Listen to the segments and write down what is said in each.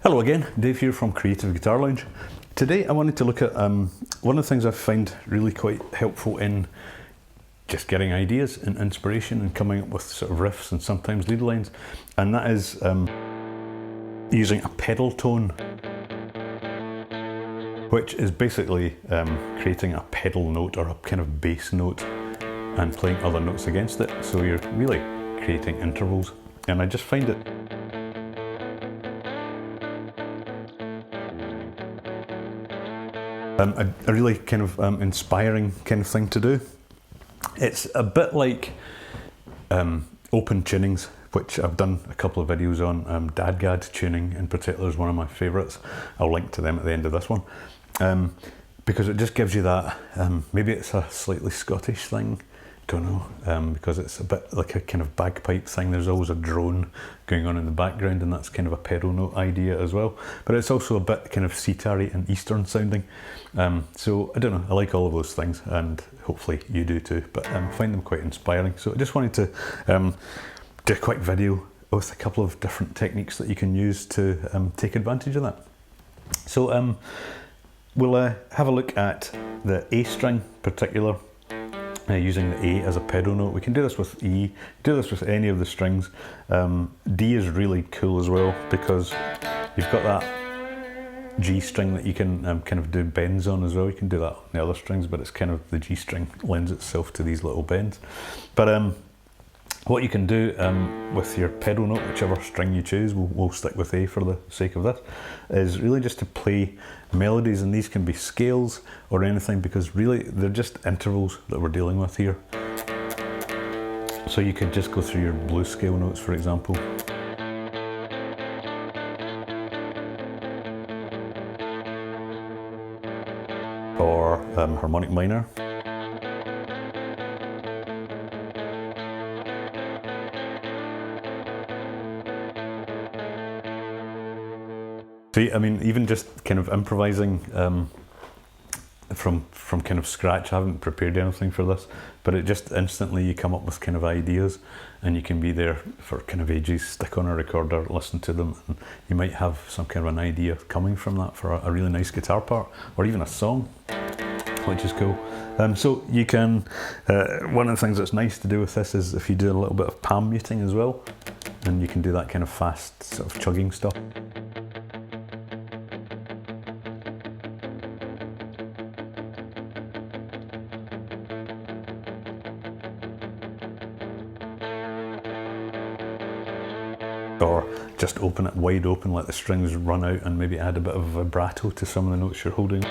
Hello again, Dave here from Creative Guitar Lounge. Today I wanted to look at one of the things I find really quite helpful in just getting ideas and inspiration and coming up with sort of riffs and sometimes lead lines, and that is using a pedal tone, which is basically creating a pedal note or a kind of bass note and playing other notes against it. So you're really creating intervals, and I just find it a really kind of inspiring kind of thing to do. It's a bit like open tunings, which I've done a couple of videos on. Dadgad tuning in particular is one of my favourites. I'll link to them at the end of this one, because it just gives you that, maybe it's a slightly Scottish thing, don't know, because it's a bit like a kind of bagpipe thing. There's always a drone going on in the background, and that's kind of a pedal note idea as well. But it's also a bit kind of sitar-y and Eastern sounding. So I don't know, I like all of those things, and hopefully you do too, but find them quite inspiring. So I just wanted to do a quick video with a couple of different techniques that you can use to take advantage of that. So we'll have a look at the A string in particular, using the A as a pedal note. We can do this with E, do this with any of the strings. D is really cool as well, because you've got that G string that you can kind of do bends on as well. You can do that on the other strings, but it's kind of the G string lends itself to these little bends. But what you can do with your pedal note, whichever string you choose, we'll stick with A for the sake of this, is really just to play melodies, and these can be scales or anything, because really they're just intervals that we're dealing with here. So you could just go through your blues scale notes, for example. Or harmonic minor. See, I mean, even just kind of improvising from kind of scratch. I haven't prepared anything for this, but it just instantly you come up with kind of ideas, and you can be there for kind of ages, stick on a recorder, listen to them, and you might have some kind of an idea coming from that for a really nice guitar part, or even a song, which is cool. So you can, one of the things that's nice to do with this is if you do a little bit of palm muting as well, and you can do that kind of fast sort of chugging stuff. Or just open it wide open, let the strings run out, and maybe add a bit of vibrato to some of the notes you're holding.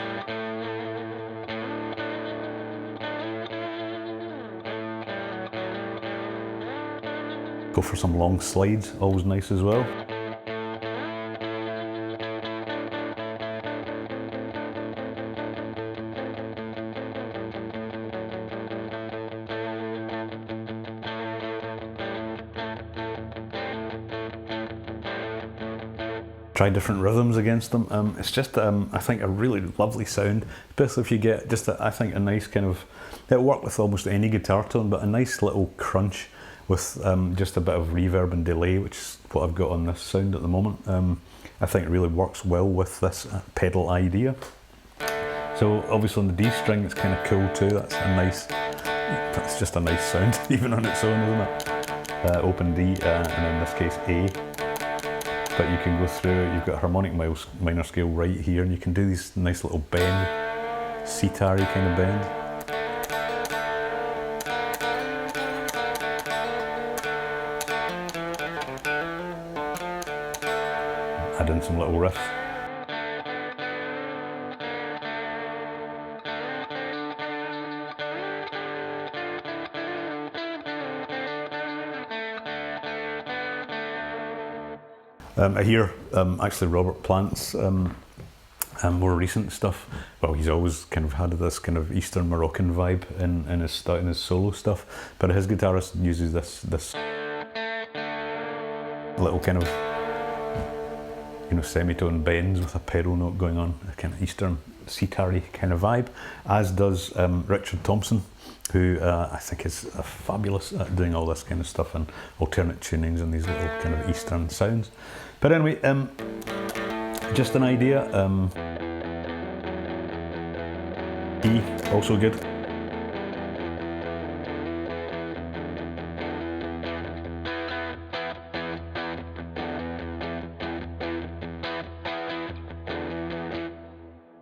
Go for some long slides, always nice as well. Try different rhythms against them. It's just, I think, a really lovely sound, especially if you get just, I think, a nice kind of, it'll work with almost any guitar tone, but a nice little crunch with just a bit of reverb and delay, which is what I've got on this sound at the moment. I think it really works well with this pedal idea. So obviously on the D string it's kind of cool too. That's just a nice sound, even on its own, isn't it? Open D, and in this case A. But you can go through, you've got a harmonic minor scale right here, and you can do these nice little bend, sitar-y kind of bend. Add in some little riffs. I hear actually Robert Plant's more recent stuff. Well, he's always kind of had this kind of Eastern Moroccan vibe in his solo stuff, but his guitarist uses this little kind of, you know, semitone bends with a pedal note going on, a kind of Eastern sitar-y kind of vibe, as does Richard Thompson, who I think is fabulous at doing all this kind of stuff and alternate tunings and these little kind of Eastern sounds. But anyway, just an idea. E, also good.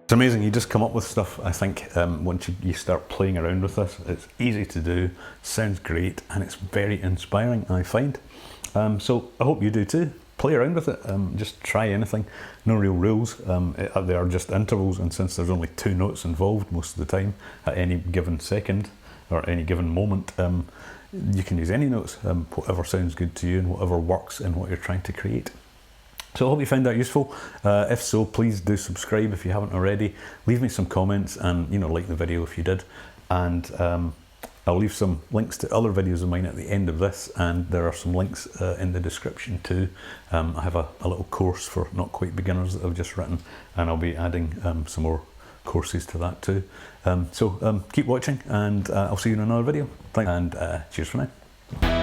It's amazing, you just come up with stuff. I think once you start playing around with this, it's easy to do, sounds great, and it's very inspiring, I find. So I hope you do too. Play around with it, just try anything. No real rules, they are just intervals, and since there's only 2 notes involved most of the time at any given second or any given moment, you can use any notes, whatever sounds good to you and whatever works in what you're trying to create. So I hope you found that useful. If so, please do subscribe if you haven't already. Leave me some comments and like the video if you did. And I'll leave some links to other videos of mine at the end of this, and there are some links in the description too. I have a little course for not quite beginners that I've just written, and I'll be adding some more courses to that too. So keep watching, and I'll see you in another video. Thanks, and cheers for now.